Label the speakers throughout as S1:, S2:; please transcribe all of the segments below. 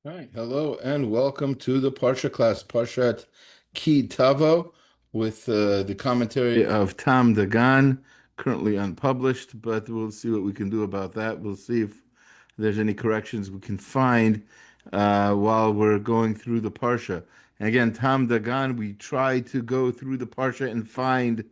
S1: All right, hello and welcome to the Parsha class, Parshat Ki Tavo, with the commentary of Taam Dagan, currently unpublished, but we'll see what we can do about that. We'll see if there's any corrections we can find while we're going through the Parsha. And again, Taam Dagan, we try to go through the Parsha and find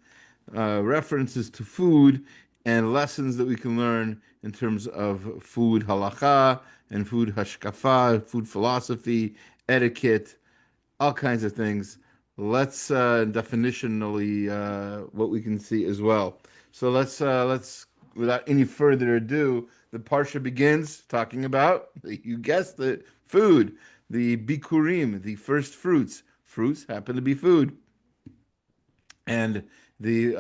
S1: references to food and lessons that we can learn in terms of food halacha and food hashkafa, food philosophy, etiquette, all kinds of things. Let's definitionally what we can see as well. So let's without any further ado, the parsha begins talking about, you guessed it, food, the bikurim, the first fruits. Fruits happen to be food, and the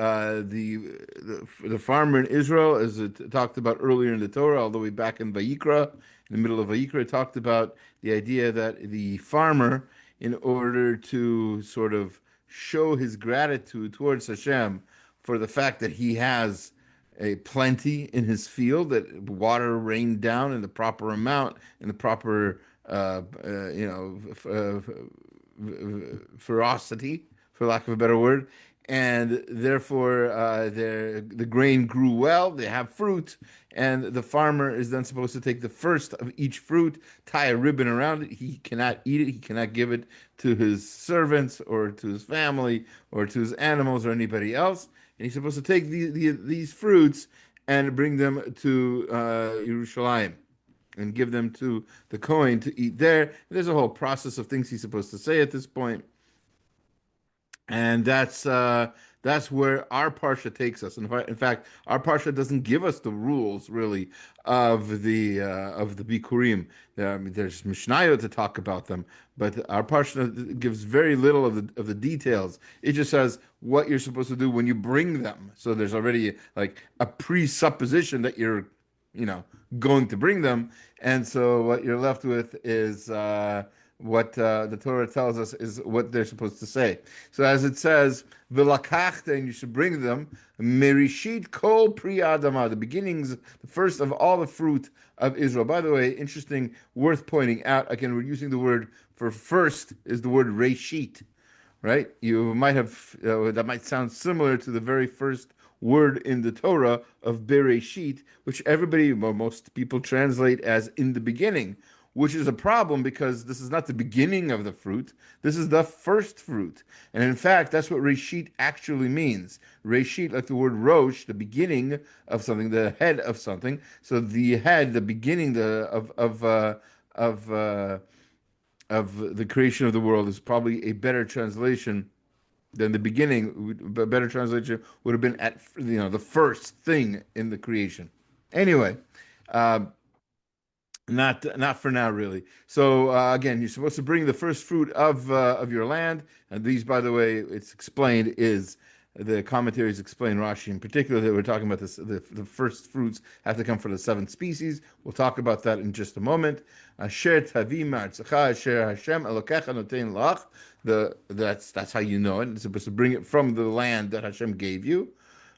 S1: farmer in Israel, as it talked about earlier in the Torah, all the way back in Vayikra, in the middle of Vayikra, it talked about the idea that the farmer, in order to sort of show his gratitude towards Hashem for the fact that he has a plenty in his field, that water rained down in the proper amount, in the proper, ferocity, for lack of a better word, and therefore the grain grew well. They have fruit, and the farmer is then supposed to take the first of each fruit, tie a ribbon around it. He cannot eat it. He cannot give it to his servants or to his family or to his animals or anybody else. And he's supposed to take these fruits and bring them to Yerushalayim and give them to the Kohen to eat there. There's a whole process of things he's supposed to say at this point, and that's where our parsha takes us. In fact, our parsha doesn't give us the rules really of the bikurim. There's mishnayot to talk about them, but our parsha gives very little of the details. It just says what you're supposed to do when you bring them. So there's already like a presupposition that you're, you know, going to bring them, and so what you're left with is what the Torah tells us is what they're supposed to say. So as it says, "V'lakachta," and you should bring them, "Merishit kol pri adama," the beginnings, the first of all the fruit of Israel. By the way, interesting, worth pointing out. Again, we're using the word for first is the word reshit, right? You might have that might sound similar to the very first word in the Torah of Bereshit, which everybody, well, most people translate as "in the beginning," which is a problem because this is not the beginning of the fruit. This is the first fruit. And in fact, that's what Reshit actually means. Reshit, like the word Rosh, the beginning of something, the head of something. So the head, the beginning of the creation of the world is probably a better translation than the beginning. A better translation would have been at, the first thing in the creation. Anyway, uh, not for now, really. So again, you're supposed to bring the first fruit of your land, and these, by the way, it's explained is the commentaries explain Rashi in particular that we're talking about this. The first fruits have to come from the seven species. We'll talk about that in just a moment. Asher tavim ma'artzecha asher Hashem Elokecha notein lach. That's how you know it. It's supposed to bring it from the land that Hashem gave you.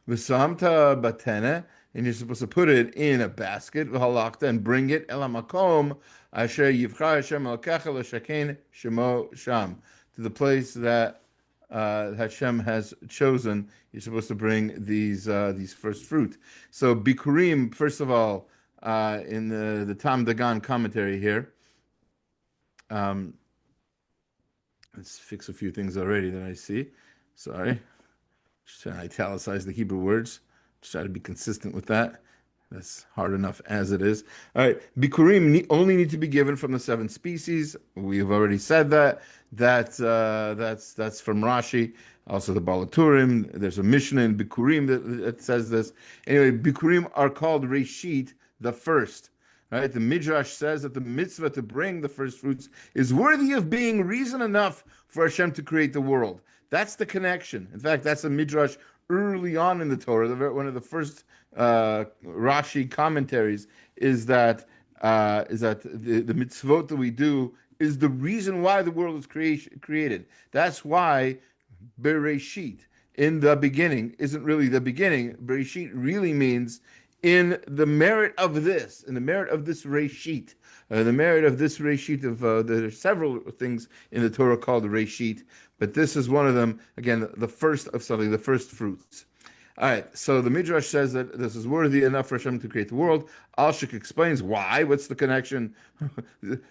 S1: V'samta batene, and you're supposed to put it in a basket, v'halachta, and bring it el hamakom asher yivcha Hashem Elokecha l'shaken shemo sham, to the place that Hashem has chosen. You're supposed to bring these first fruit. So bikurim, first of all, in the Taam Dagan commentary here. Let's fix a few things already that I see. Sorry. Just trying to italicize the Hebrew words. Just try to be consistent with that. That's hard enough as it is. All right, bikurim only need to be given from the seven species. We've already said that. That's from Rashi. Also the Balaturim. There's a Mishnah in bikurim that says this. Anyway, bikurim are called reshit, the first. Right? The Midrash says that the mitzvah to bring the first fruits is worthy of being reason enough for Hashem to create the world. That's the connection. In fact, that's a Midrash early on in the Torah. One of the first Rashi commentaries is that the mitzvot that we do is the reason why the world is created. That's why Bereshit, in the beginning, isn't really the beginning. Bereshit really means in the merit of this, in the merit of this reshit, the merit of this reshit of there are several things in the Torah called reshit, but this is one of them. Again, the first of something, the first fruits. All right, so the Midrash says that this is worthy enough for Hashem to create the world. Alshik explains why. What's the connection?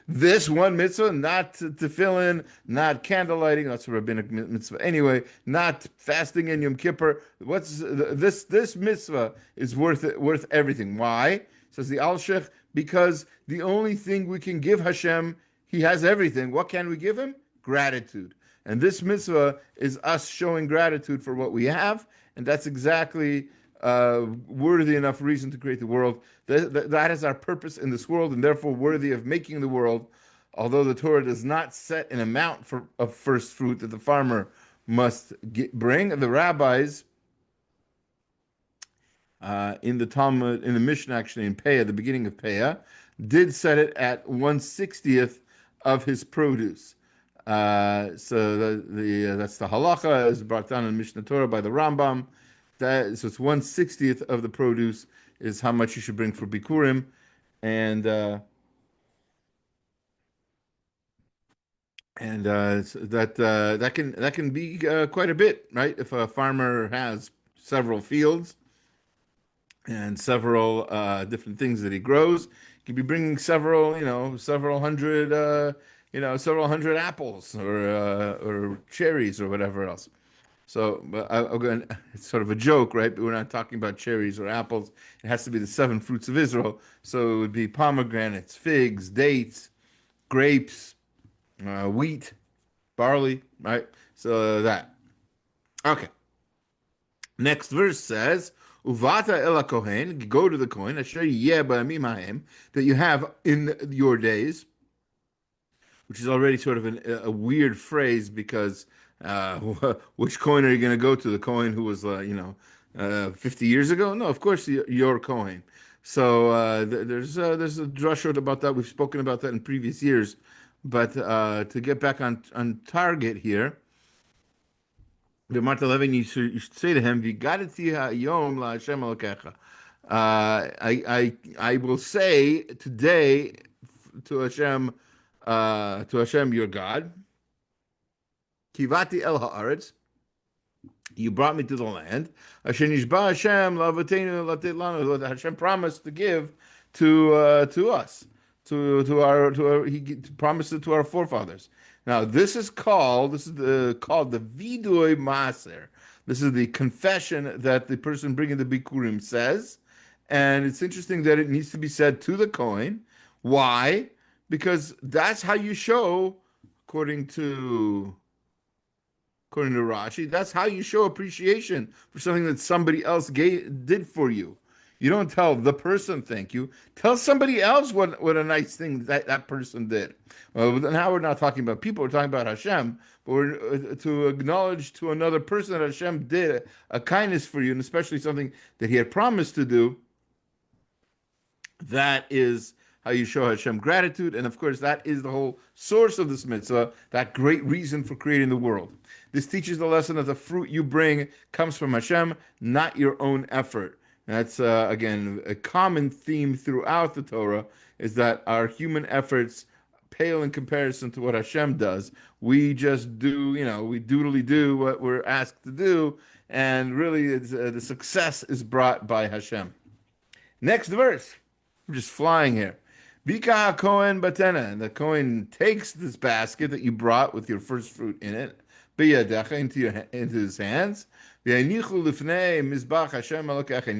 S1: This one mitzvah, not tefillin, not candle lighting. That's a rabbinic mitzvah. Anyway, not fasting in Yom Kippur. This mitzvah is worth everything. Why? Says the Alshik, because the only thing we can give Hashem, He has everything. What can we give Him? Gratitude. And this mitzvah is us showing gratitude for what we have. And that's exactly worthy enough reason to create the world. That is our purpose in this world, and therefore worthy of making the world. Although the Torah does not set an amount of first fruit that the farmer must bring, the rabbis in the Talmud, in the Mishnah, actually in Peah, the beginning of Peah, did set it at 1/60th of his produce. So that's the halacha, is brought down in Mishnah Torah by the Rambam. So it's 1/60th of the produce is how much you should bring for bikurim, and that can be quite a bit, right? If a farmer has several fields and several different things that he grows, he could be bringing several hundred apples or cherries or whatever else. So, but again, it's sort of a joke, right? But we're not talking about cherries or apples. It has to be the seven fruits of Israel. So it would be pomegranates, figs, dates, grapes, wheat, barley, right? So that. Okay. Next verse says, Uvata ela kohen, go to the kohen, asher yeh b'yamim hahem, that you have in your days, which is already sort of a weird phrase, because which coin are you going to go to? The coin who was, 50 years ago? No, of course, your coin. So there's a drush about that. We've spoken about that in previous years. But to get back on target here, the Marta Levin, you should say to him, yom la Hashem elokecha. I will say today to Hashem your God, Kivati el haaretz, you brought me to the land. Asher nishba Hashem la'avotenu latet lanu, that Hashem promised to give to us, He promised it to our forefathers. Now this is called the vidui maser. This is the confession that the person bringing the bikurim says, and it's interesting that it needs to be said to the kohen. Why? Because that's how you show, according to Rashi, that's how you show appreciation for something that somebody else did for you. You don't tell the person thank you. Tell somebody else what a nice thing that person did. Well, now we're not talking about people. We're talking about Hashem. But we're to acknowledge to another person that Hashem did a kindness for you, and especially something that He had promised to do. That is how you show Hashem gratitude. And of course, that is the whole source of this mitzvah, that great reason for creating the world. This teaches the lesson that the fruit you bring comes from Hashem, not your own effort. That's, again, a common theme throughout the Torah, is that our human efforts pale in comparison to what Hashem does. We just do, we doodly do what we're asked to do, and really the success is brought by Hashem. Next verse. I'm just flying here. Bika Kohen Batena, and the Kohen takes this basket that you brought with your first fruit in it, into his hands, and he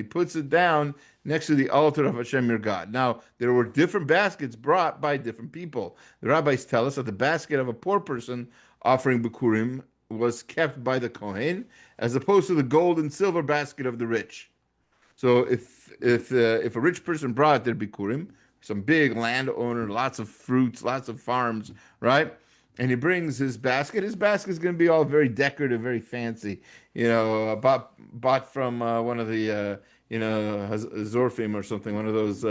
S1: puts it down next to the altar of Hashem your God. Now, there were different baskets brought by different people. The rabbis tell us that the basket of a poor person offering Bikurim was kept by the Kohen, as opposed to the gold and silver basket of the rich. So if a rich person brought their Bikurim, some big landowner, lots of fruits, lots of farms, right? And he brings his basket. His basket is going to be all very decorative, very fancy. Bought from one of the, Zorfim or something, one of those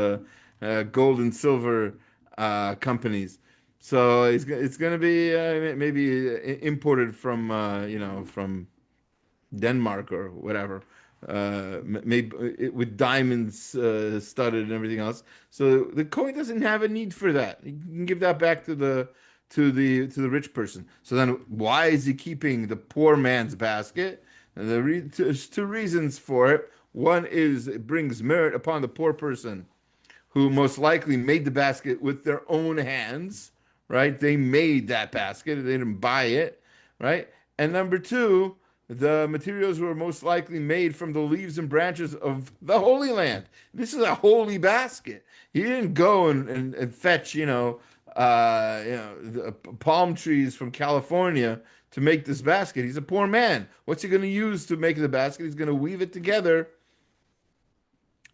S1: gold and silver companies. So it's going to be maybe imported from, from Denmark or whatever. made with diamonds studded and everything else. So the Kohen doesn't have a need for that. He can give that back to the rich person. So then, why is he keeping the poor man's basket? And there's two reasons for it. One is it brings merit upon the poor person who most likely made the basket with their own hands, right? They made that basket, they didn't buy it, right? And number two, the materials were most likely made from the leaves and branches of the Holy Land. This is a holy basket. He didn't go and fetch, the palm trees from California to make this basket. He's a poor man. What's he going to use to make the basket? He's going to weave it together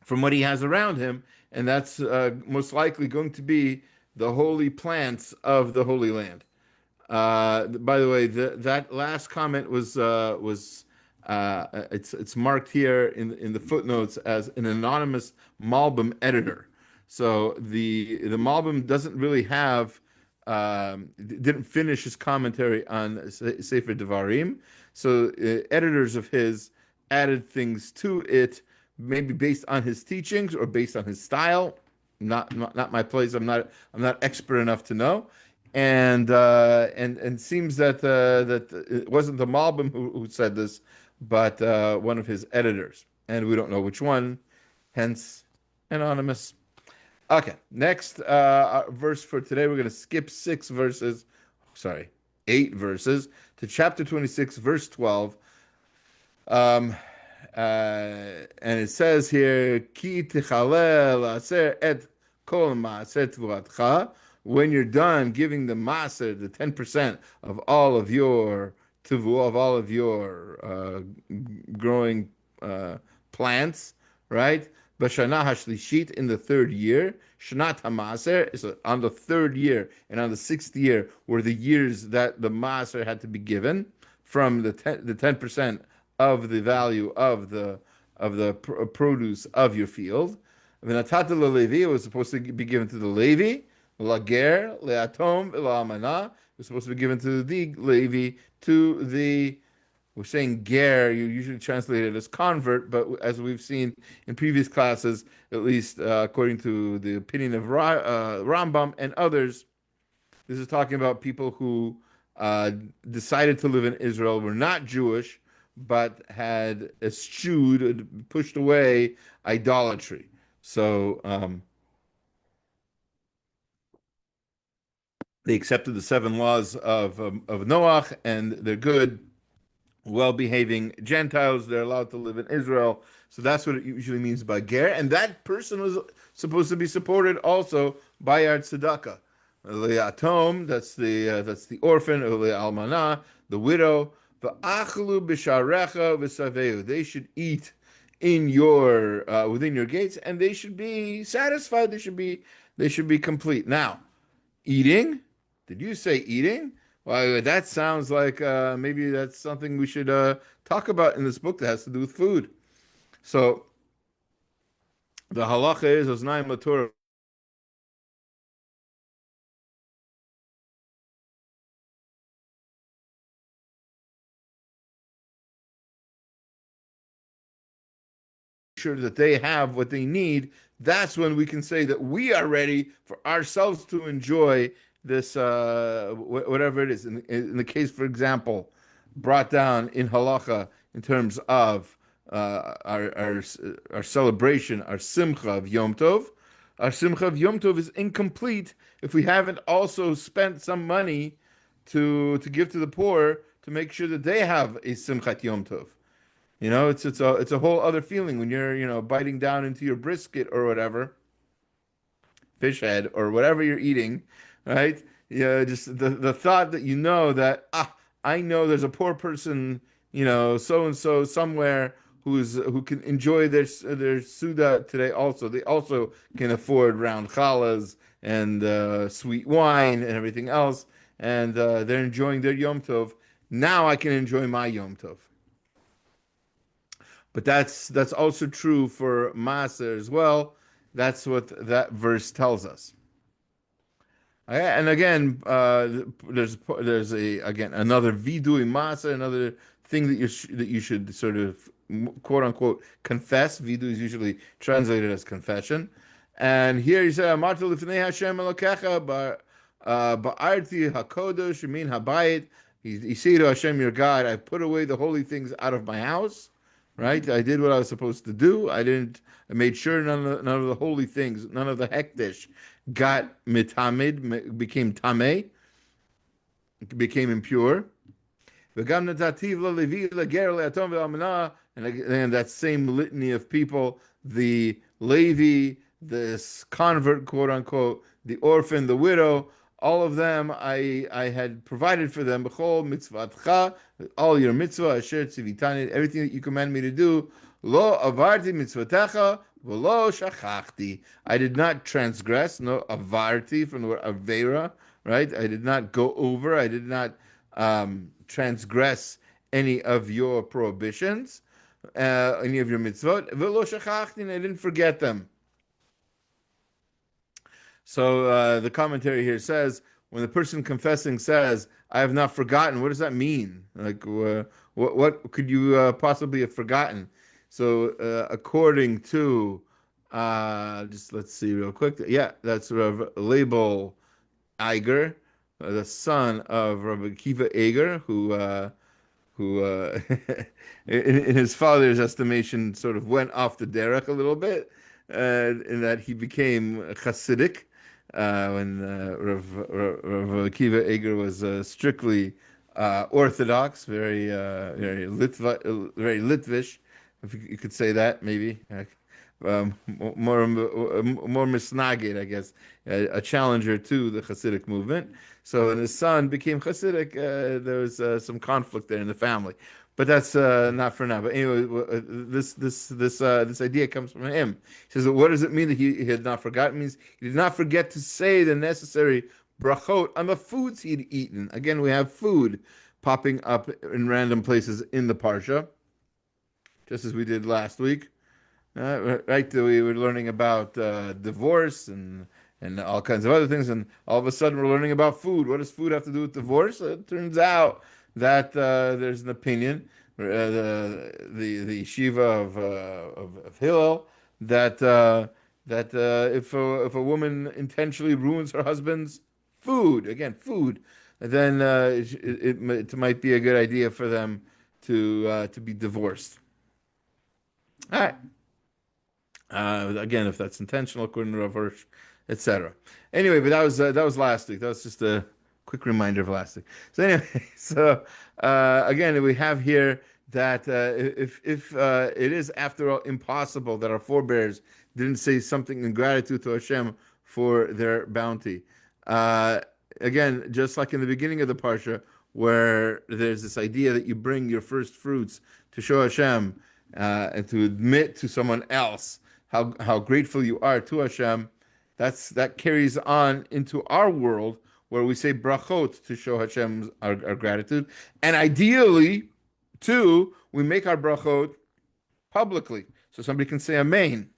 S1: from what he has around him, and that's most likely going to be the holy plants of the Holy Land. By the way, that last comment was it's marked here in the footnotes as an anonymous Malbim editor. So the Malbim doesn't really have didn't finish his commentary on Sefer Devarim. So editors of his added things to it, maybe based on his teachings or based on his style. Not my place. I'm not expert enough to know. And seems that it wasn't the Malbim who said this, but one of his editors, and we don't know which one, hence anonymous. Okay, next verse for today. We're going to skip 8 verses to chapter 26, verse 12. And it says here, Ki tichalel aser et kol maaser tvuratcha. When you're done giving the maaser, the 10% of all of your tuvu, of all of your growing plants, right? B'shana hashlishit, in the third year. Shnat hamaser is on the third year, and on the sixth year were the years that the maaser had to be given from the 10% of the value of the produce of your field. V'natata leLevi, it was supposed to be given to the Levi, lager, leatom, la'amana. It was supposed to be given to the Levi, to the, we're saying ger, you usually translate it as convert, but as we've seen in previous classes, at least according to the opinion of Rambam and others, this is talking about people who decided to live in Israel, were not Jewish, but had eschewed, pushed away idolatry. So they accepted the 7 laws of Noach, and they're good, well-behaving Gentiles. They're allowed to live in Israel. So that's what it usually means by ger. And that person was supposed to be supported also by Yard Tzedakah. Le'atom, that's the orphan, le'almana, the widow. V'achlu b'sharecha v'saveu. They should eat in your within your gates, and they should be satisfied. They should be complete. Now, eating. Did you say eating? Well, that sounds like maybe that's something we should talk about in this book that has to do with food. So the halacha is oznaim laTorah. Sure that they have what they need. That's when we can say that we are ready for ourselves to enjoy this, whatever it is. In the case, for example, brought down in halacha in terms of our celebration, our simcha of Yom Tov. Our simcha of Yom Tov is incomplete if we haven't also spent some money to give to the poor to make sure that they have a simchat Yom Tov. It's a whole other feeling when you're biting down into your brisket or whatever, fish head or whatever you're eating, right? Yeah, just the thought that that I know there's a poor person, so and so somewhere who can enjoy their Suda today also. They also can afford round challahs and sweet wine and everything else, and they're enjoying their Yom Tov. Now I can enjoy my Yom Tov. But that's also true for Maaser as well. That's what that verse tells us. Okay, and again, there's another vidui Maaser, another thing that you should sort of quote unquote confess. Vidu is usually translated as confession. And here he said, Amartu lifnei Hashem Elokecha ba'arti hakodesh min habayit. He said to Hashem, your God, I put away the holy things out of my house. Right? I did what I was supposed to do. I made sure none of the holy things, none of the hekdesh got mitamid, became tameh, became impure. And that same litany of people, the Levi, this convert, quote unquote, the orphan, the widow, all of them I had provided for them. All your mitzvah, asher tzivitani, everything that you command me to do. Lo avarti mitzvatecha, v'lo shachachti. I did not transgress, no avarti from the word avera, right? I did not go over. I did not transgress any of your prohibitions, any of your mitzvot. V'lo shachachti, and I didn't forget them. So the commentary here says, when the person confessing says, I have not forgotten, what does that mean? Like, what could you possibly have forgotten? So according to, just let's see real quick. Yeah, that's Rav Label Eiger, the son of Rabbi Akiva Eiger, who in his father's estimation, sort of went off the derech a little bit, in that he became Hasidic. When Rav Akiva Eiger was strictly Orthodox, very Litvish, if you could say that, maybe more misnagid, I guess, a challenger to the Hasidic movement. So when his son became Hasidic, there was some conflict there in the family. But that's not for now. But anyway, this idea comes from him. He says, what does it mean that he had not forgotten? It means he did not forget to say the necessary brachot on the foods he'd eaten. Again, we have food popping up in random places in the Parsha, just as we did last week. Right, we were learning about divorce and all kinds of other things, and all of a sudden we're learning about food. What does food have to do with divorce? It turns out that there's an opinion, the yeshiva of Hillel, that if a woman intentionally ruins her husband's food, then it might be a good idea for them to be divorced. All right. Again, if that's intentional, according to Rav Hirsch, etc. Anyway, but that was last week. That was just a quick reminder of last week. So anyway, again, we have here that if it is, after all, impossible that our forebears didn't say something in gratitude to Hashem for their bounty. Again, just like in the beginning of the Parsha, where there's this idea that you bring your first fruits to show Hashem and to admit to someone else how grateful you are to Hashem, that carries on into our world, where we say brachot to show Hashem our gratitude. And ideally, too, we make our brachot publicly, so somebody can say amen.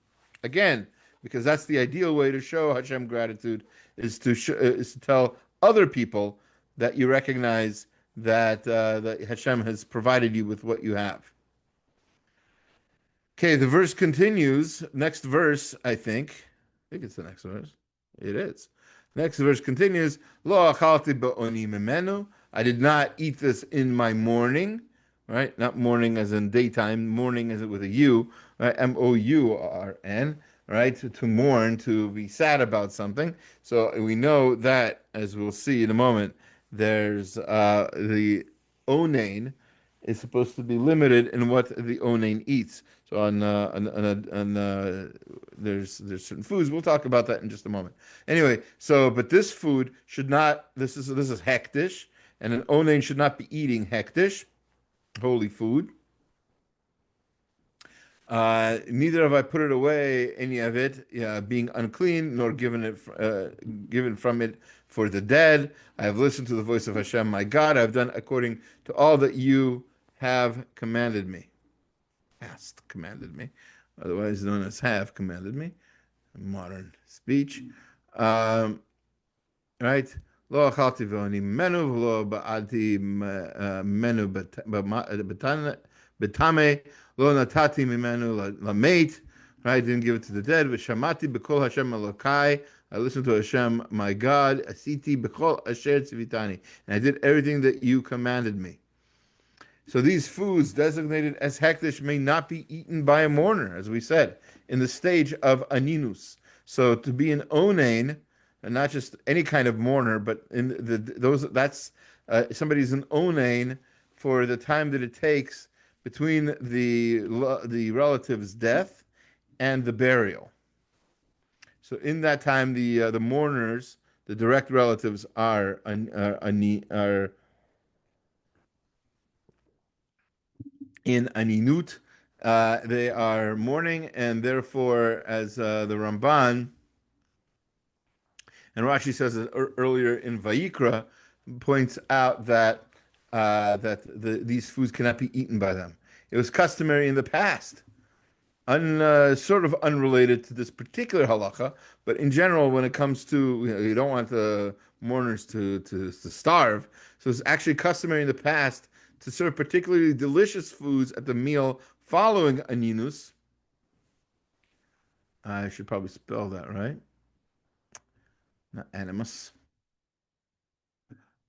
S1: Again, because that's the ideal way to show Hashem gratitude, is to tell other people that you recognize that Hashem has provided you with what you have. Okay, the verse continues. Next verse, I think it's the next verse. It is. Next verse continues. Lo achalti ba'oni memenu. I did not eat this in my mourning. Right? Not mourning as in daytime. Mourning as with a U. Right? mourn. Right? To mourn, to be sad about something. So we know that, as we'll see in a moment, there's the onain is supposed to be limited in what the onain eats. So there's certain foods. We'll talk about that in just a moment. Anyway, but this food should not. This is hektish, and an onain should not be eating hektish, holy food. Neither have I put it away, any of it, being unclean, nor given from it for the dead. I have listened to the voice of Hashem, my God. I have done according to all that you have commanded me. Hast commanded me, otherwise known as have commanded me. Modern speech. Right? Lo achalti v'oni menu v'lo ba'alti menu Betame lo natati mimenu lameit. Right, didn't give it to the dead. V'shamati b'kol Hashem Elokai. I listened to Hashem, my God. Asiti b'kol asher tzivitani. And I did everything that you commanded me. So these foods designated as hektish may not be eaten by a mourner, as we said, in the stage of aninus. So to be an onain, and not just any kind of mourner, but in that's somebody's an onain for the time that it takes between the relative's death and the burial. So in that time, the mourners, the direct relatives, are in aninut. They are mourning, and therefore, as the Ramban and Rashi says it earlier in Vayikra, points out that these foods cannot be eaten by them. It was customary in the past, sort of unrelated to this particular halacha, but in general, when it comes to you don't want the mourners to starve, so it's actually customary in the past to serve particularly delicious foods at the meal following aninus. I should probably spell that right. Not animus.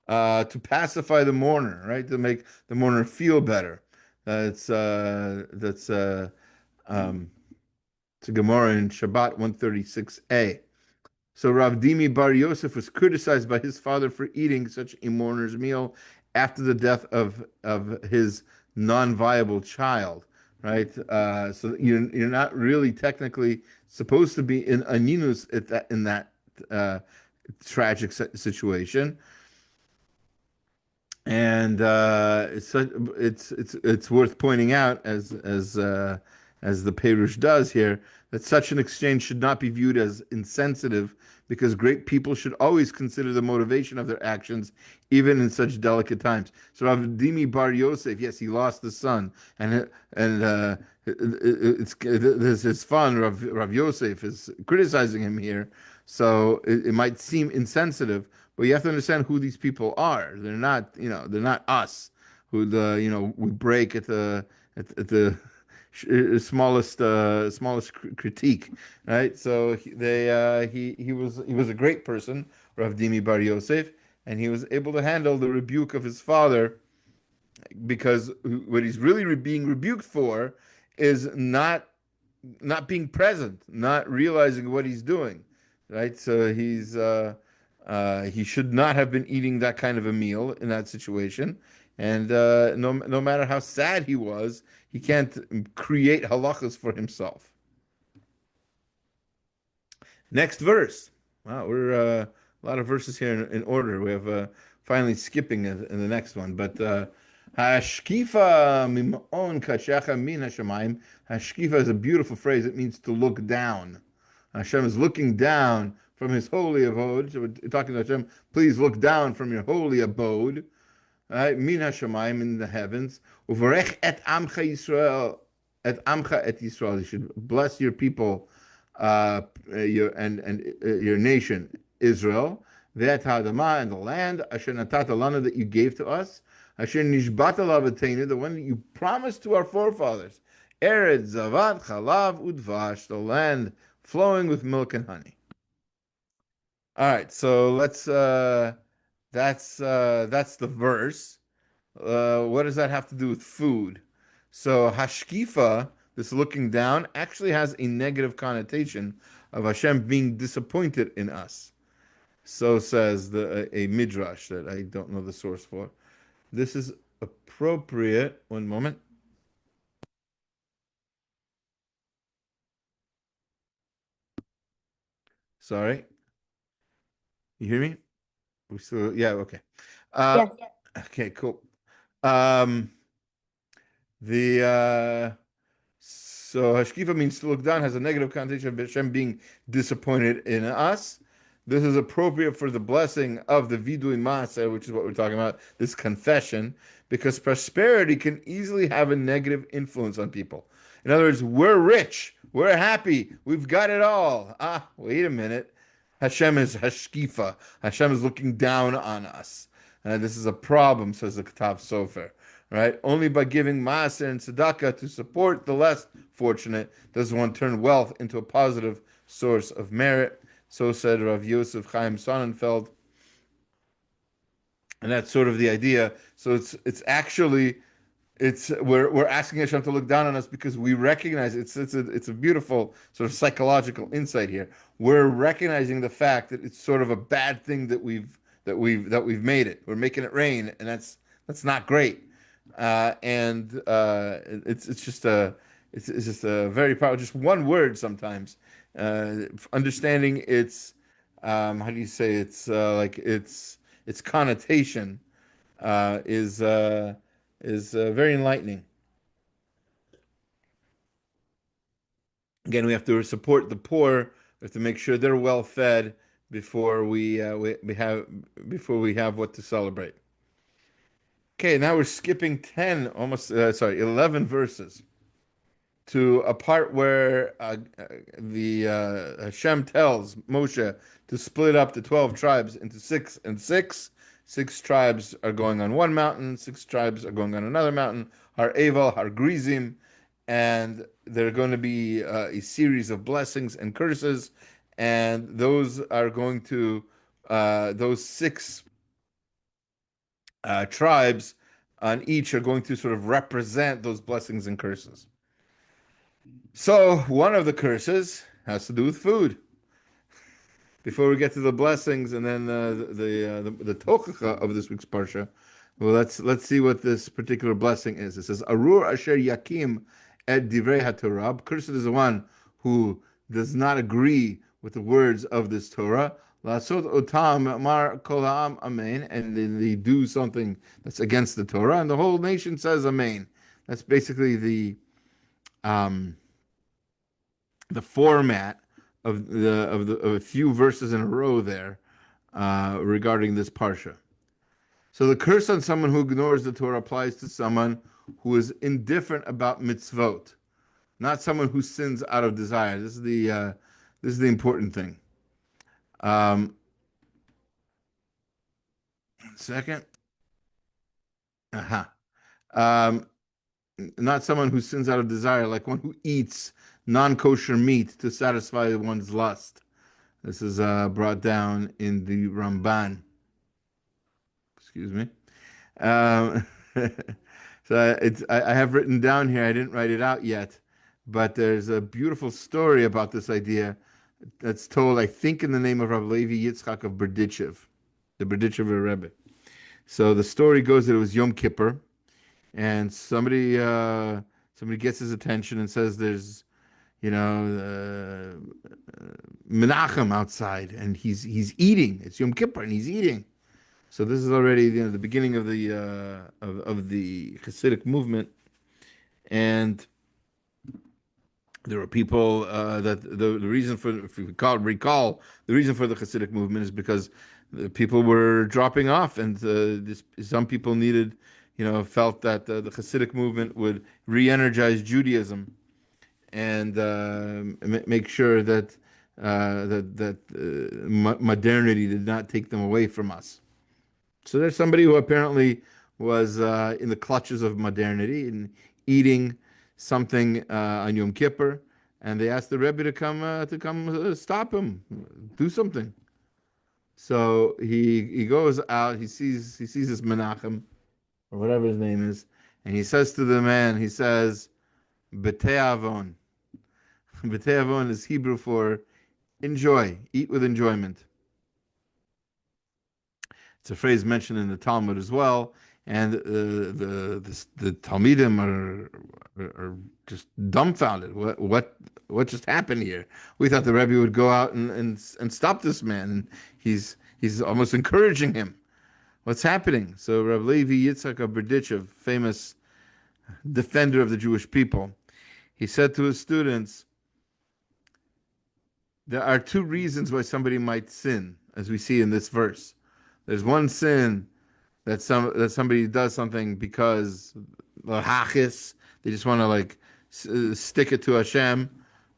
S1: To pacify the mourner, right? To make the mourner feel better. That's to Gemara in Shabbat 136a. So Rav Dimi Bar Yosef was criticized by his father for eating such a mourner's meal after the death of his non-viable child, right? So you're not really technically supposed to be in aninus in that tragic situation. And it's worth pointing out, as the Perush does here, that such an exchange should not be viewed as insensitive, because great people should always consider the motivation of their actions, even in such delicate times. So Rav Dimi Bar Yosef, yes, he lost the son, and it's his son, Rav Yosef, is criticizing him here. So it might seem insensitive, but you have to understand who these people are. They're not, they're not us, who we break at the smallest critique, right? So he was a great person, Rav Dimi Bar Yosef, and he was able to handle the rebuke of his father, because what he's really being rebuked for is not being present, not realizing what he's doing, right? So he should not have been eating that kind of a meal in that situation. And no matter how sad he was, he can't create halachas for himself. Next verse. Wow, we're a lot of verses here in order. We have finally skipping in the next one. But hashkifa mimon kashecha min hashamayim. Hashkifa is a beautiful phrase. It means to look down. Hashem is looking down from his holy abode. So we're talking to Hashem, please look down from your holy abode. Min hashamayim, in the heavens. Uvarech et amcha Yisrael, et amcha et Yisrael. You should bless your people, your nation Israel. Ve'et ha'adama, and the land. Asher natata lana, that you gave to us. Asher nishbata lavatenu, the one that you promised to our forefathers. Eretz zavat chalav udvash, the land flowing with milk and honey. All right, so let's. That's the verse. What does that have to do with food? So hashkifa, this looking down, actually has a negative connotation of Hashem being disappointed in us. So says a midrash that I don't know the source for. This is appropriate. One moment. Sorry. You hear me? We still, yeah, okay.
S2: Yes.
S1: Okay, cool. So hashkifa means to look down, has a negative connotation of Hashem being disappointed in us. This is appropriate for the blessing of the vidui maaser, which is what we're talking about, this confession, because prosperity can easily have a negative influence on people. In other words, we're rich, we're happy, we've got it all. Wait a minute. Hashem is hashkifa. Hashem is looking down on us. This is a problem, says the Katav Sofer. right? Only by giving maaser and tzedakah to support the less fortunate does one turn wealth into a positive source of merit. So said Rav Yosef Chaim Sonnenfeld, and that's sort of the idea. So it's actually we're asking Hashem to look down on us because we recognize it's a beautiful sort of psychological insight here. We're recognizing the fact that it's sort of a bad thing that we've made it. We're making it rain, and that's not great. And it's just a very powerful, just one word sometimes. Understanding its how do you say like its connotation uh, is uh, is very enlightening. Again, we have to support the poor. We have to make sure they're well fed before we have what to celebrate. Okay, now we're skipping 10, almost sorry, 11 verses to a part where the Hashem tells Moshe to split up the 12 tribes into six and six. Six tribes are going on one mountain, six tribes are going on another mountain, Har Eval, Har Grizim, and there are going to be a series of blessings and curses, and those are going to, those six tribes on each are going to sort of represent those blessings and curses. So one of the curses has to do with food. Before we get to the blessings and then the tochacha of this week's parsha, well, let's see what this particular blessing is. It says, "Arur asher yakim et divrei haTorah." Cursed is the one who does not agree with the words of this Torah. Lasot otam mar kol ha'am amen, and then they do something that's against the Torah, and the whole nation says amen. That's basically the format of a few verses in a row there regarding this parsha. So the curse on someone who ignores the Torah applies to someone who is indifferent about mitzvot, not someone who sins out of desire. This is the important thing. Second, not someone who sins out of desire, like one who eats non-kosher meat to satisfy one's lust. This is brought down in the Ramban. Excuse me. Um, so I have written down here, I didn't write it out yet, but there's a beautiful story about this idea that's told, I think, in the name of Rabbi Levi Yitzchak of Berdichev, the Berdichever Rebbe. So the story goes that it was Yom Kippur, and somebody gets his attention and says there's Menachem outside, and he's eating. It's Yom Kippur, and he's eating. So this is already the beginning of the Hasidic movement, and there were people that the reason for, if you recall, the reason for the Hasidic movement is because the people were dropping off, and some people felt that the Hasidic movement would re-energize Judaism and make sure that modernity did not take them away from us. So there's somebody who apparently was in the clutches of modernity and eating something on Yom Kippur, and they asked the Rebbe to come stop him, do something. So he goes out. He sees this Menachem, or whatever his name is, and he says to the man, he says, "B'te'avon." B'te'avon is Hebrew for enjoy, eat with enjoyment. It's a phrase mentioned in the Talmud as well, and the Talmidim are just dumbfounded. What just happened here? We thought the Rebbe would go out and stop this man, and he's almost encouraging him. What's happening? So Rav Levi Yitzchak of Berdichev, famous defender of the Jewish people, he said to his students, there are two reasons why somebody might sin, as we see in this verse. There's one sin that somebody does something because lahachis, they just want to stick it to Hashem,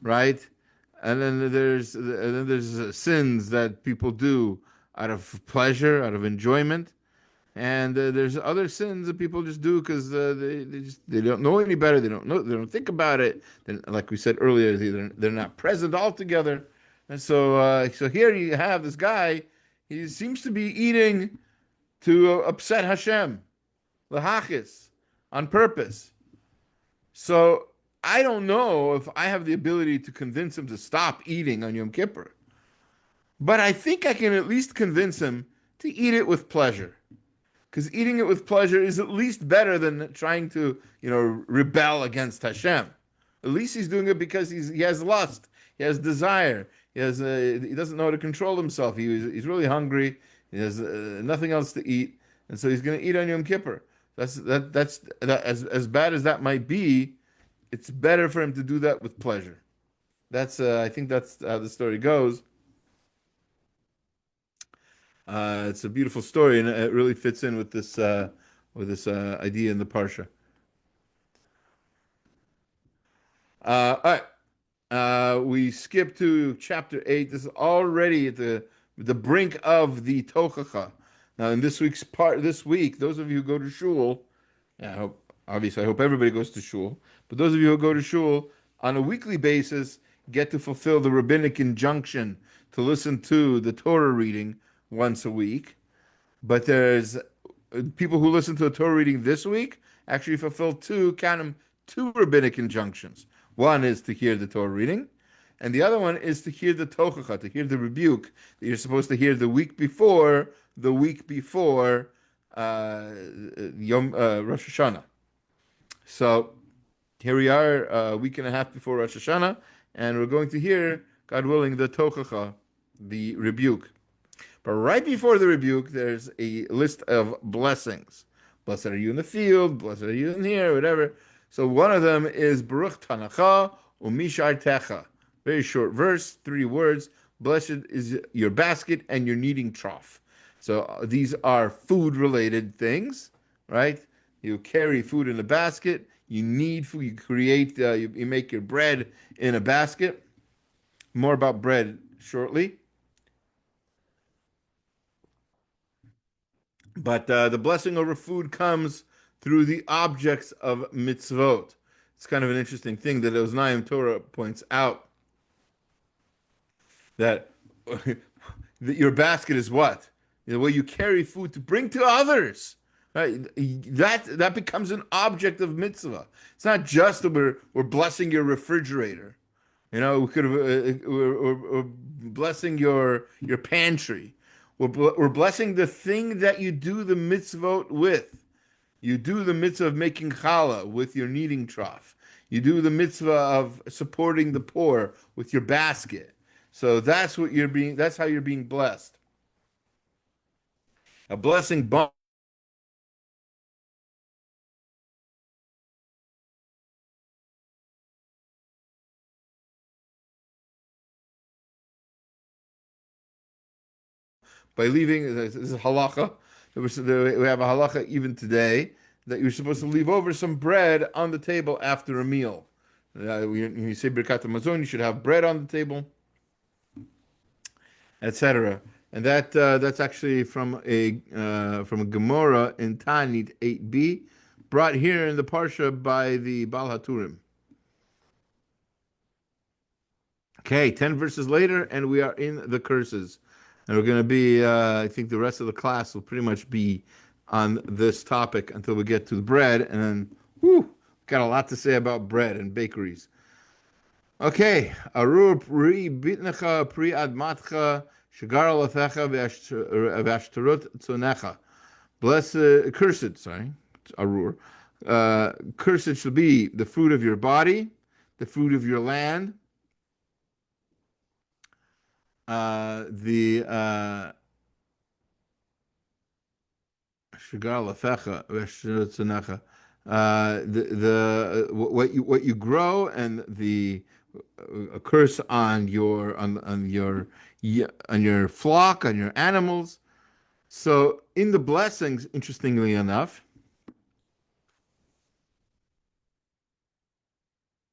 S1: right? And then there's sins that people do out of pleasure, out of enjoyment. And there's other sins that people just do because they don't know any better. They don't think about it. Then, like we said earlier, they're not present altogether. And so here you have this guy. He seems to be eating to upset Hashem, lahachis, on purpose. So I don't know if I have the ability to convince him to stop eating on Yom Kippur, but I think I can at least convince him to eat it with pleasure. Because eating it with pleasure is at least better than trying to, rebel against Hashem. At least he's doing it because he has lust, he has desire, he doesn't know how to control himself. He's really hungry. He has nothing else to eat, and so he's going to eat on Yom Kippur. That's as bad as that might be. It's better for him to do that with pleasure. I think that's how the story goes. It's a beautiful story, and it really fits in with this idea in the Parsha. All right, we skip to chapter 8. This is already at the brink of the Tochacha. Now, in this week, those of you who go to shul, I hope everybody goes to shul, but those of you who go to shul on a weekly basis get to fulfill the rabbinic injunction to listen to the Torah reading once a week. But there's people who listen to the Torah reading this week actually fulfill two rabbinic injunctions. One is to hear the Torah reading, and the other one is to hear the tochacha, to hear the rebuke that you're supposed to hear the week before Rosh Hashanah. So here we are, a week and a half before Rosh Hashanah, and we're going to hear, God willing, the tochacha, the rebuke. But right before the rebuke, there's a list of blessings. Blessed are you in the field, blessed are you in here, whatever. So one of them is Baruch Tanacha Umishartecha. Very short verse, 3 words. Blessed is your basket and your kneading trough. So these are food-related things, right? You carry food in a basket. You knead food. You create. You make your bread in a basket. More about bread shortly. But the blessing over food comes through the objects of mitzvot. It's kind of an interesting thing that Oznaim Torah points out that your basket is what? The way you carry food to bring to others. Right? That becomes an object of mitzvah. It's not just that we're blessing your refrigerator. We could have we're blessing your pantry. We're blessing the thing that you do the mitzvot with. You do the mitzvah of making challah with your kneading trough. You do the mitzvah of supporting the poor with your basket. So that's how you're being blessed. A blessing by leaving. This is halacha. We have a halacha even today that you're supposed to leave over some bread on the table after a meal. When you say Birkat HaMazon, you should have bread on the table, etc. And that's actually from a Gemara in Tanit 8b, brought here in the Parsha by the Baal HaTurim. Okay, 10 verses later, and we are in the curses. And we're going to be, I think the rest of the class will pretty much be on this topic until we get to the bread. And then, got a lot to say about bread and bakeries. Okay. Arur pri bitnecha pri admatcha shagar alafecha v'ashtarut tzonecha. Cursed, Arur. Cursed shall be the fruit of your body, the fruit of your land, the what you grow, and the curse on your flock, on your animals. So in the blessings, interestingly enough,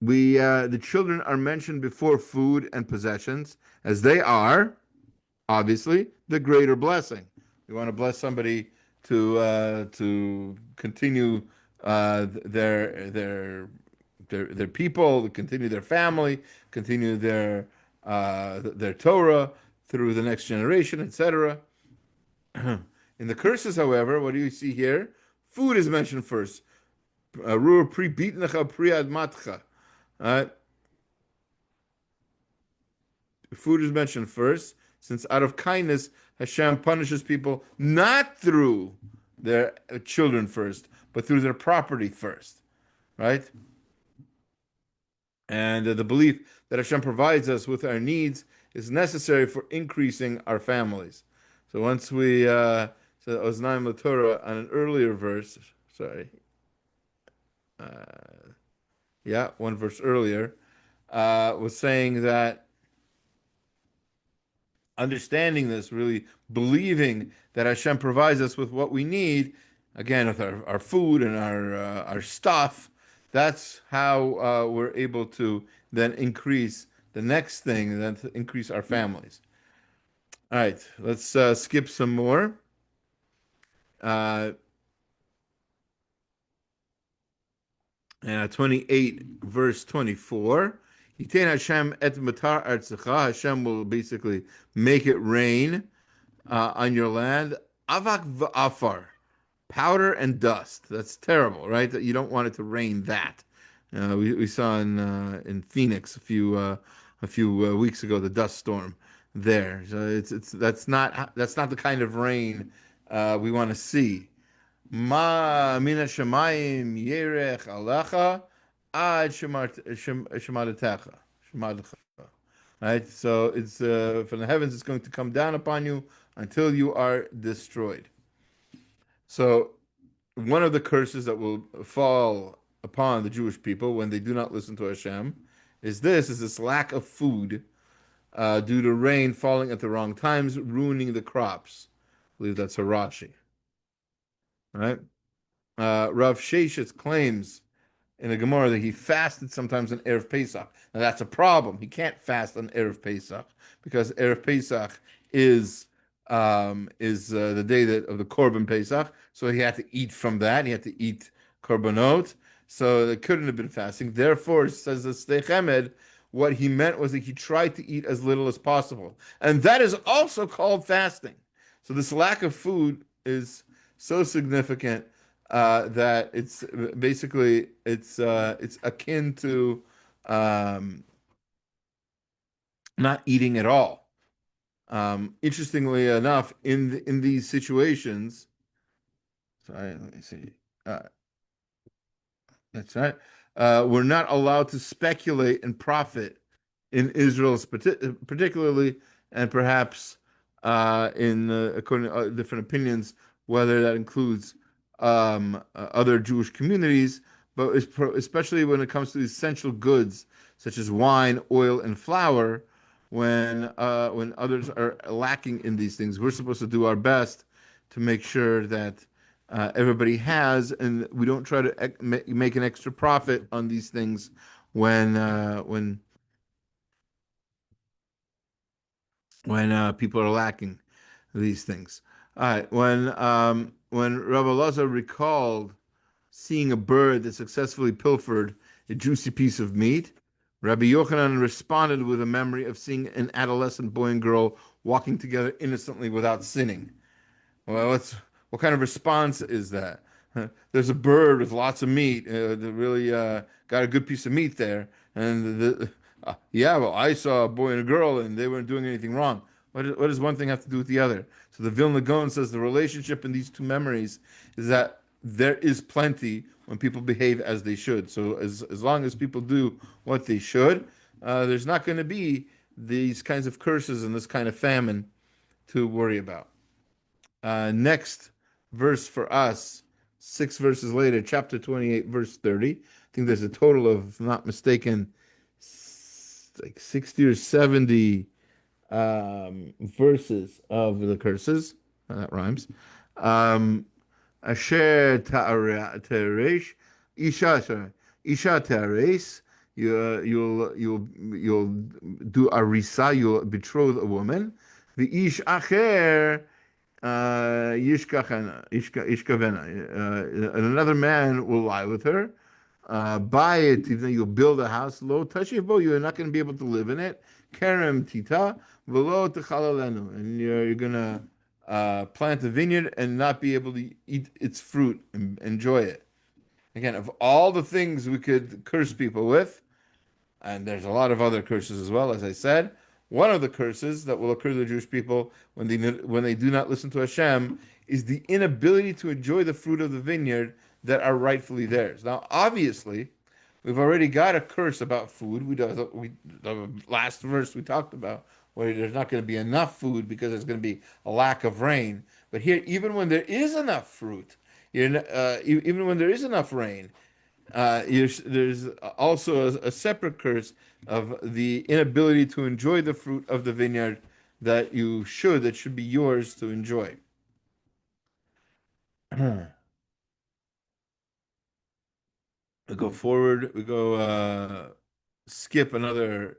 S1: the children are mentioned before food and possessions, as they are obviously the greater blessing. We want to bless somebody to continue their people, continue their family, continue their Torah through the next generation, etc. In the curses, however, what do you see here? Food is mentioned first. Rur pri bitnecha pri admatcha. Food is mentioned first, since out of kindness, Hashem punishes people not through their children first, but through their property first, right? And the belief that Hashem provides us with our needs is necessary for increasing our families. So once we said Oznaim Torah on an earlier verse, sorry, uh, yeah, one verse earlier, was saying that understanding this, really believing that Hashem provides us with what we need, again with our food and our stuff, that's how we're able to then increase the next thing, then to increase our families. All right, let's skip some more. Uh, and 28 verse 24. Yitain Hashem et matar artzecha. Hashem will basically make it rain on your land. Avak v'afar, powder and dust. That's terrible, right? That you don't want it to rain that. We saw in Phoenix a few weeks ago the dust storm there. So it's that's not the kind of rain we want to see. Ma mina shemayim yerech alecha ad shemadatecha. Right? So it's from the heavens it's going to come down upon you until you are destroyed. So one of the curses that will fall upon the Jewish people when they do not listen to Hashem is this lack of food due to rain falling at the wrong times, ruining the crops. I believe that's Harashi. Right? Rav Sheshet claims in the Gemara that he fasted sometimes on Erev Pesach. Now that's a problem. He can't fast on Erev Pesach because Erev Pesach is the day of the Korban Pesach. So he had to eat from that. He had to eat korbanot. So it couldn't have been fasting. Therefore, says the Sdei Chemed, what he meant was that he tried to eat as little as possible, and that is also called fasting. So this lack of food is so significant that it's basically it's akin to not eating at all. Interestingly enough, in these situations, sorry, let me see. That's right. We're not allowed to speculate and profit in Israel, particularly, and perhaps in according to different opinions, whether that includes other Jewish communities, but especially when it comes to essential goods such as wine, oil, and flour. When others are lacking in these things, we're supposed to do our best to make sure that everybody has, and we don't try to make an extra profit on these things when people are lacking these things. All right, when Rabbi Lazar recalled seeing a bird that successfully pilfered a juicy piece of meat, Rabbi Yochanan responded with a memory of seeing an adolescent boy and girl walking together innocently without sinning. Well, what kind of response is that? There's a bird with lots of meat. That really got a good piece of meat there. And yeah, well, I saw a boy and a girl, and they weren't doing anything wrong. What does one thing have to do with the other? So the Vilna Gaon says the relationship in these two memories is that there is plenty when people behave as they should. So as long as people do what they should, there's not going to be these kinds of curses and this kind of famine to worry about. Next verse for us, 6 verses later, chapter 28, verse 30. I think there's a total of, if I'm not mistaken, like 60 or 70 verses of the curses. That rhymes. Asher teresh, isha teres. You'll do arisa. You'll betroth a woman. The ish acher Ishkavena. And another man will lie with her. Buy it, even though you'll build a house. Lo tashivo, you're not going to be able to live in it. Kerem tita, velo techalalenu, and you're going to plant a vineyard and not be able to eat its fruit and enjoy it. Again, of all the things we could curse people with, and there's a lot of other curses as well, as I said. One of the curses that will occur to the Jewish people when they do not listen to Hashem is the inability to enjoy the fruit of the vineyard that are rightfully theirs. Now, obviously, we've already got a curse about food. The last verse we talked about, where there's not going to be enough food because there's going to be a lack of rain. But here, even when there is enough fruit, even when there is enough rain, there's also a separate curse of the inability to enjoy the fruit of the vineyard that should be yours to enjoy. We go forward, skip another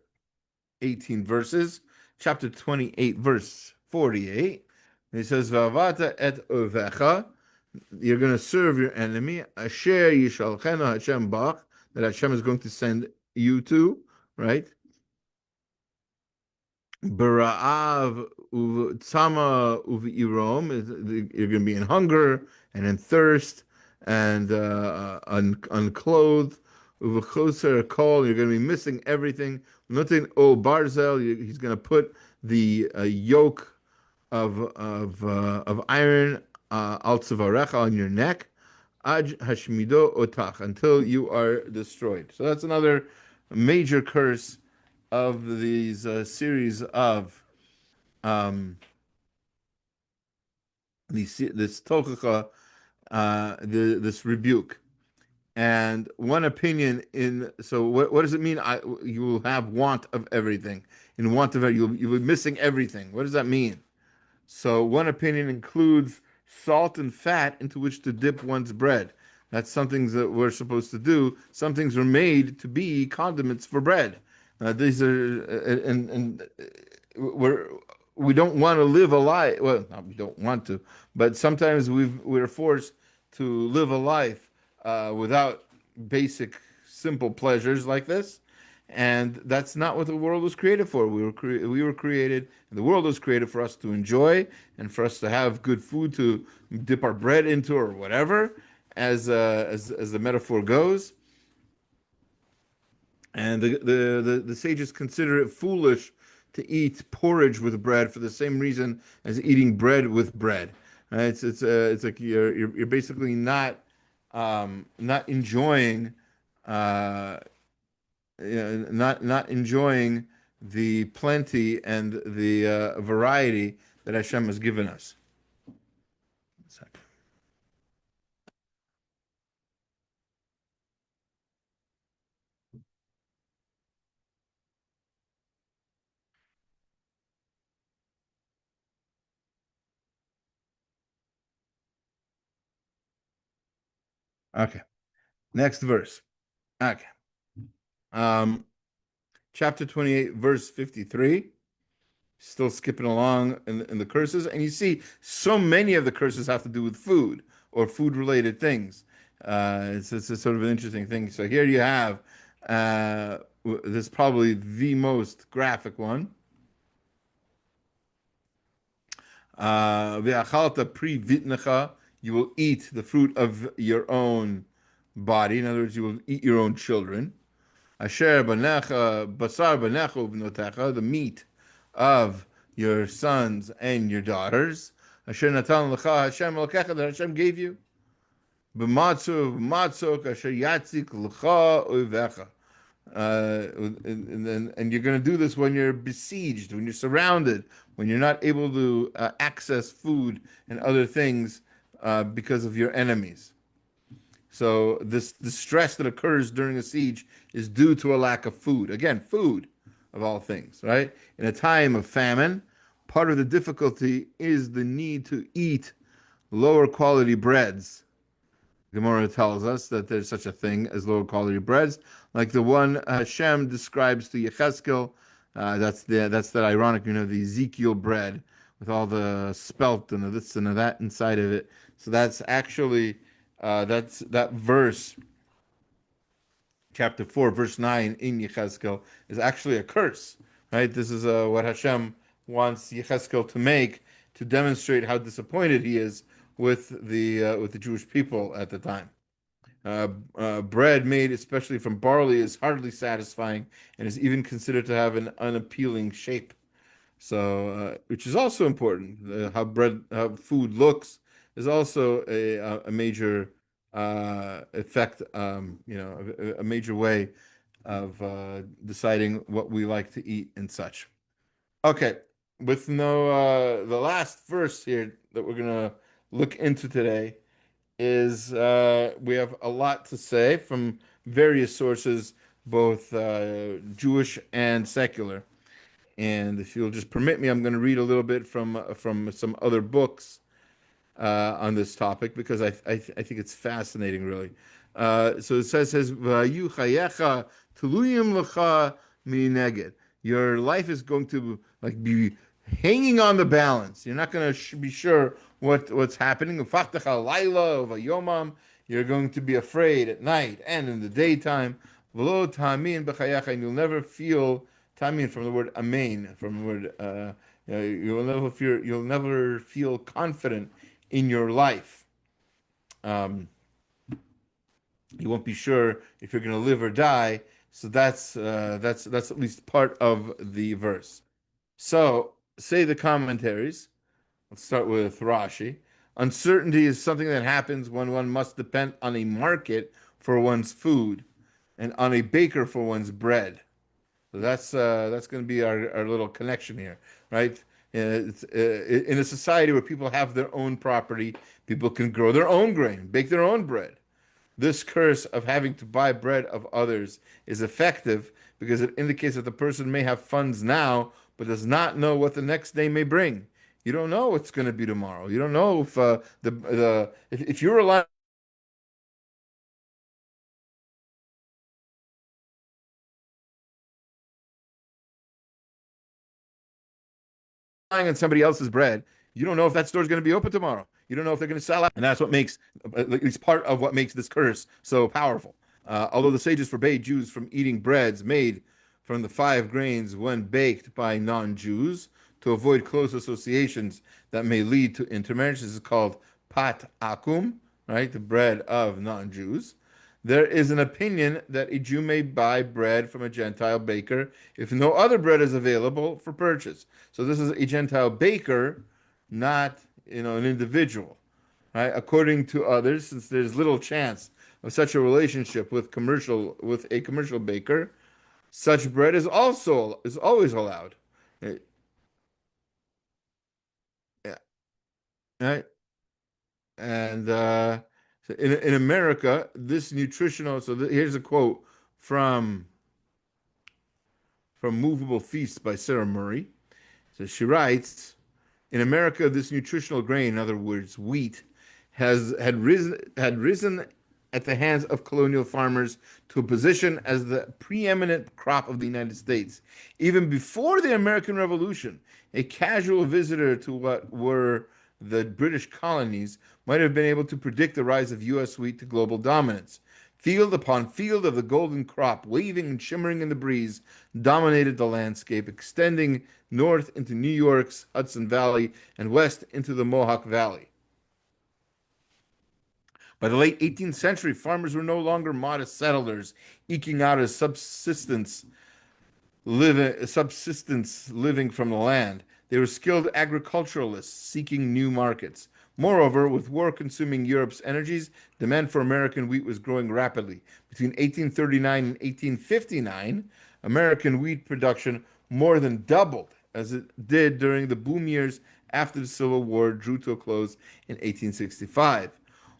S1: 18 verses, chapter 28, verse 48. He says, Vavata et ovecha, you're going to serve your enemy, Asher Yishalchenu Hashem Bach, that Hashem is going to send you to, right? Bara'av Tzama Uvi'irom, you're going to be in hunger and in thirst and unclothed. Uvichoser Kol, you're going to be missing everything. Nothing. O Barzel, he's going to put the yoke of iron al tzavarecha on your neck, aj hashmido otach, until you are destroyed. So that's another major curse of these series of this tochacha, this rebuke. And one opinion so what does it mean? You will have want of everything. In want of you'll be missing everything. What does that mean? So one opinion includes salt and fat into which to dip one's bread. That's something that we're supposed to do. Some things are made to be condiments for bread. These are and we don't want to live a life. Well, not we don't want to, but sometimes we're forced to live a life without basic, simple pleasures like this. And that's not what the world was created for. We were created, and the world was created for us to enjoy and for us to have good food to dip our bread into or whatever, as the metaphor goes. And the sages consider it foolish to eat porridge with bread for the same reason as eating bread with bread. It's like you're basically not enjoying. Not enjoying the plenty and the variety that Hashem has given us. Okay, next verse. Okay, chapter 28, verse 53. Still skipping along in the curses, and you see so many of the curses have to do with food or food-related things. It's a sort of an interesting thing. So here you have this is probably the most graphic one. Ve'achalta pri vitnecha, you will eat the fruit of your own body. In other words, you will eat your own children. Asher banecha, basar banecha uvnotecha, the meat of your sons and your daughters. Asher natan lecha Hashem elokecha, that Hashem gave you. B'matzu matzok asher yatzik lecha oivecha. And you're going to do this when you're besieged, when you're surrounded, when you're not able to access food and other things because of your enemies. So the stress that occurs during a siege is due to a lack of food. Again, food of all things, right? In a time of famine, part of the difficulty is the need to eat lower quality breads. Gemara tells us that there's such a thing as lower quality breads, like the one Hashem describes to Yechezkel. That's that ironic, the Ezekiel bread, with all the spelt and the this and the that inside of it. So that's actually that's that verse, chapter 4, verse 9 in Yechezkel is actually a curse, right? This is what Hashem wants Yechezkel to make to demonstrate how disappointed he is with the Jewish people at the time. Bread made especially from barley is hardly satisfying and is even considered to have an unappealing shape. So, which is also important. How food looks is also a major effect. A major way of deciding what we like to eat and such. Okay, with no the last verse here that we're gonna look into today is we have a lot to say from various sources, both Jewish and secular. And if you'll just permit me, I'm going to read a little bit from some other books on this topic because I think it's fascinating, really. So it says "V'hayu chayecha teluyim lecha mineged." Your life is going to like be hanging on the balance. You're not going to be sure what's happening. Ufachtach laila v'yomam. You're going to be afraid at night and in the daytime. V'lo tamin b'chayecha, and you'll never feel tamin from the word amen, from the word you'll never feel confident in your life. You won't be sure if you're going to live or die. So that's at least part of the verse. So say the commentaries. Let's start with Rashi. Uncertainty is something that happens when one must depend on a market for one's food and on a baker for one's bread. So that's going to be our little connection here, right? In a society where people have their own property, people can grow their own grain, bake their own bread. This curse of having to buy bread of others is effective because it indicates that the person may have funds now, but does not know what the next day may bring. You don't know what's going to be tomorrow. You don't know if if you're relying on somebody else's bread, you don't know if that store is going to be open tomorrow. You don't know if they're going to sell out. And that's what makes, at least part of what makes this curse so powerful. Although the sages forbade Jews from eating breads made from the five grains when baked by non-Jews to avoid close associations that may lead to intermarriage. This is called pat akum, right? The bread of non-Jews. There is an opinion that a Jew may buy bread from a Gentile baker if no other bread is available for purchase. So this is a Gentile baker, not an individual, right? According to others, since there's little chance of such a relationship with a commercial baker, such bread is always allowed. Yeah, right? And so in America, this nutritional. So here's a quote from Movable Feasts by Sarah Murray. So she writes, in America, this nutritional grain, in other words, wheat, had risen at the hands of colonial farmers to a position as the preeminent crop of the United States. Even before the American Revolution, a casual visitor to what were the British colonies might have been able to predict the rise of U.S. wheat to global dominance. Field upon field of the golden crop, waving and shimmering in the breeze, dominated the landscape, extending north into New York's Hudson Valley and west into the Mohawk Valley. By the late 18th century, farmers were no longer modest settlers eking out a subsistence living from the land. They were skilled agriculturalists seeking new markets. Moreover, with war consuming Europe's energies, demand for American wheat was growing rapidly. Between 1839 and 1859, American wheat production more than doubled, as it did during the boom years after the Civil War drew to a close in 1865.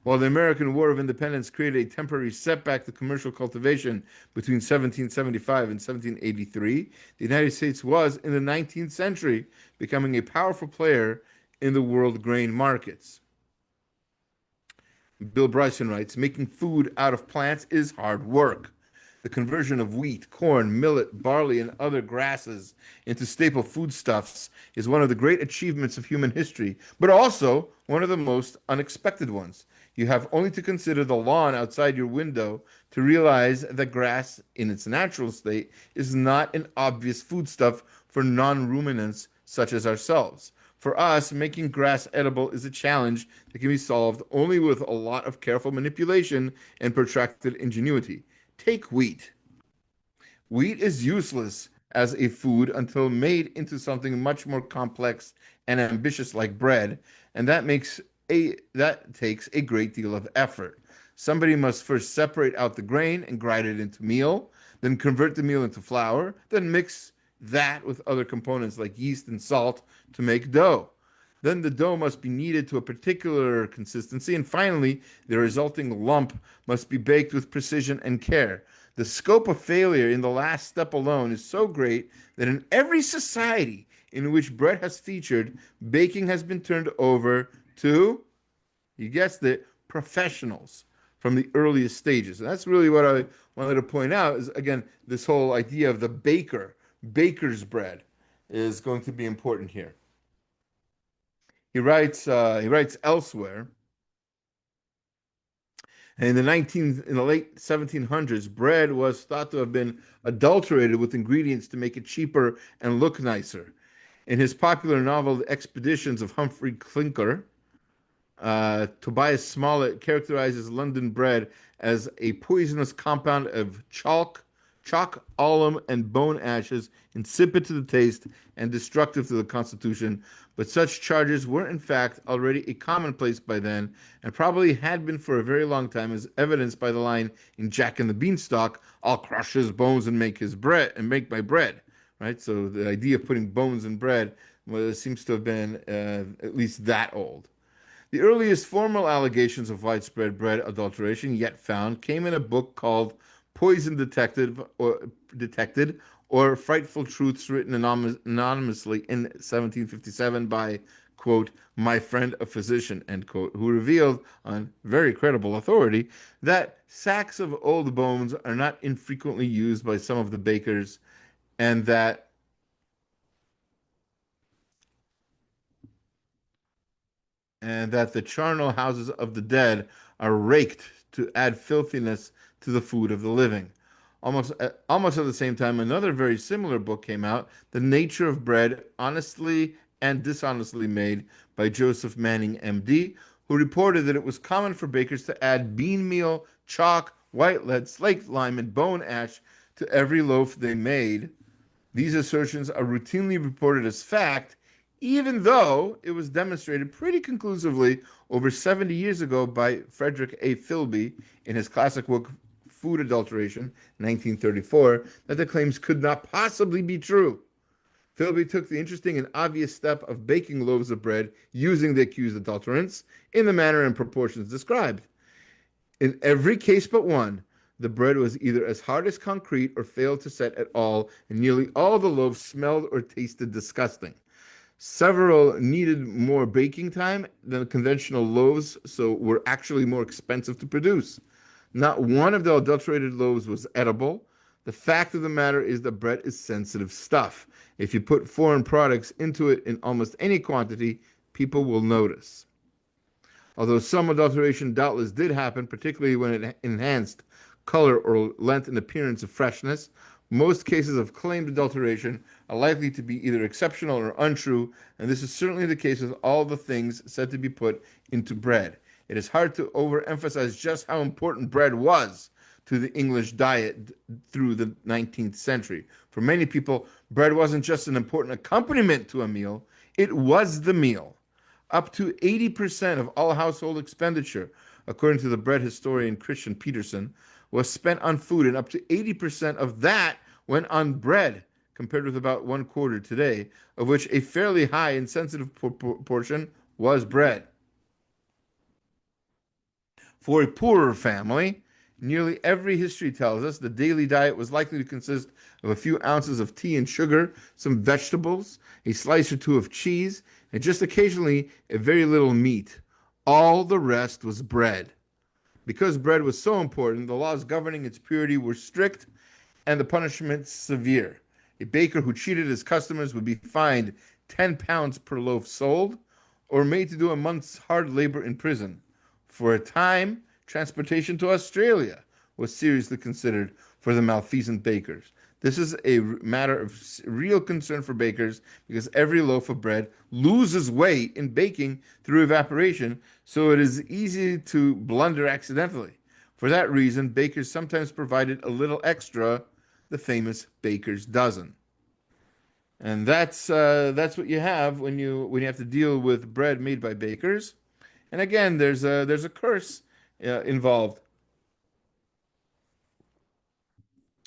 S1: While the American War of Independence created a temporary setback to commercial cultivation between 1775 and 1783, the United States was, in the 19th century, becoming a powerful player in the world grain markets. Bill Bryson writes, making food out of plants is hard work. The conversion of wheat, corn, millet, barley, and other grasses into staple foodstuffs is one of the great achievements of human history, but also one of the most unexpected ones. You have only to consider the lawn outside your window to realize that grass, in its natural state, is not an obvious foodstuff for non-ruminants such as ourselves. For us, making grass edible is a challenge that can be solved only with a lot of careful manipulation and protracted ingenuity. Take wheat. Wheat is useless as a food until made into something much more complex and ambitious like bread, and that takes a great deal of effort. Somebody must first separate out the grain and grind it into meal, then convert the meal into flour, then mix that with other components like yeast and salt to make dough. Then the dough must be kneaded to a particular consistency, and finally, the resulting lump must be baked with precision and care. The scope of failure in the last step alone is so great that in every society in which bread has featured, baking has been turned over to, you guessed it, professionals from the earliest stages. And that's really what I wanted to point out is, again, this whole idea of the baker's bread is going to be important here. He writes elsewhere, in the late 1700s, bread was thought to have been adulterated with ingredients to make it cheaper and look nicer. In his popular novel, The Expeditions of Humphrey Clinker, Tobias Smollett characterizes London bread as a poisonous compound of chalk, alum, and bone ashes, insipid to the taste and destructive to the constitution. But such charges were in fact already a commonplace by then, and probably had been for a very long time, as evidenced by the line in Jack and the Beanstalk, "I'll crush his bones and make his bread and make my bread." Right? So the idea of putting bones in bread seems to have been at least that old. The earliest formal allegations of widespread bread adulteration yet found came in a book called Poison Detected or Frightful Truths, written anonymously in 1757 by, quote, "my friend a physician," end quote, who revealed on very credible authority that sacks of old bones are not infrequently used by some of the bakers, and that the charnel houses of the dead are raked to add filthiness to the food of the living. Almost at the same time, another very similar book came out, The Nature of Bread, Honestly and Dishonestly Made, by Joseph Manning, M.D., who reported that it was common for bakers to add bean meal, chalk, white lead, slaked lime, and bone ash to every loaf they made. These assertions are routinely reported as fact, even though it was demonstrated pretty conclusively over 70 years ago by Frederick A. Philby in his classic book Food Adulteration, 1934, that the claims could not possibly be true. Philby took the interesting and obvious step of baking loaves of bread using the accused adulterants in the manner and proportions described. In every case but one, the bread was either as hard as concrete or failed to set at all, and nearly all the loaves smelled or tasted disgusting. Several needed more baking time than conventional loaves, so were actually more expensive to produce. Not one of the adulterated loaves was edible. The fact of the matter is that bread is sensitive stuff. If you put foreign products into it in almost any quantity, people will notice. Although some adulteration doubtless did happen, particularly when it enhanced color or lent an appearance of freshness, most cases of claimed adulteration are likely to be either exceptional or untrue, and this is certainly the case with all the things said to be put into bread. It is hard to overemphasize just how important bread was to the English diet through the 19th century. For many people, bread wasn't just an important accompaniment to a meal, it was the meal. Up to 80% of all household expenditure, according to the bread historian Christian Peterson, was spent on food, and up to 80% of that went on bread, compared with about 1/4 today, of which a fairly high and sensitive portion was bread. For a poorer family, nearly every history tells us the daily diet was likely to consist of a few ounces of tea and sugar, some vegetables, a slice or two of cheese, and just occasionally a very little meat. All the rest was bread. Because bread was so important, the laws governing its purity were strict and the punishments severe. A baker who cheated his customers would be fined 10 pounds per loaf sold or made to do a month's hard labor in prison. For a time, transportation to Australia was seriously considered for the malfeasant bakers. This is a matter of real concern for bakers because every loaf of bread loses weight in baking through evaporation, so it is easy to blunder accidentally. For that reason, bakers sometimes provided a little extra, the famous baker's dozen. And that's what you have when you have to deal with bread made by bakers. And again, there's a curse involved.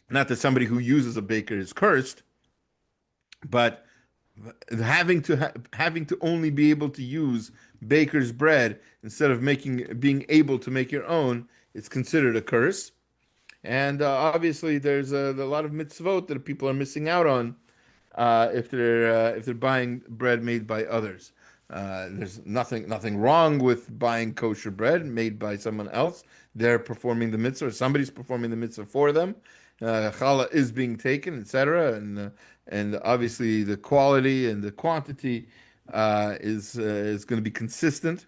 S1: Not that somebody who uses a baker is cursed, but having to only be able to use baker's bread instead of being able to make your own, it's considered a curse. And obviously, there's a lot of mitzvot that people are missing out on if they're buying bread made by others. There's nothing wrong with buying kosher bread made by someone else. They're performing the mitzvah, or somebody's performing the mitzvah for them. Challah is being taken, etc., and obviously the quality and the quantity is going to be consistent.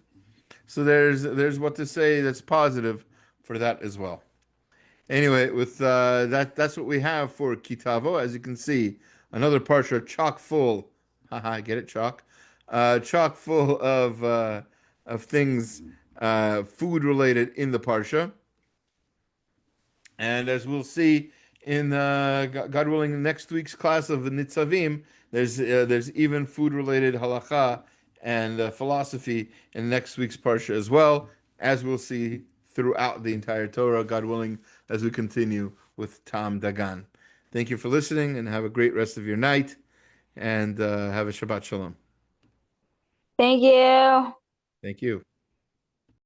S1: So there's what to say that's positive for that as well. Anyway, with that's what we have for Tavo. As you can see, another parsha chock full. Haha, get it, chalk? Chock full of things food related in the parsha. And as we'll see in God willing, next week's class of the Nitzavim, there's even food related halacha and philosophy in next week's parsha as well, as we'll see throughout the entire Torah, God willing, as we continue with Taam Dagan. Thank you for listening, and have a great rest of your night, and have a Shabbat Shalom.
S2: Thank you.
S1: Thank you.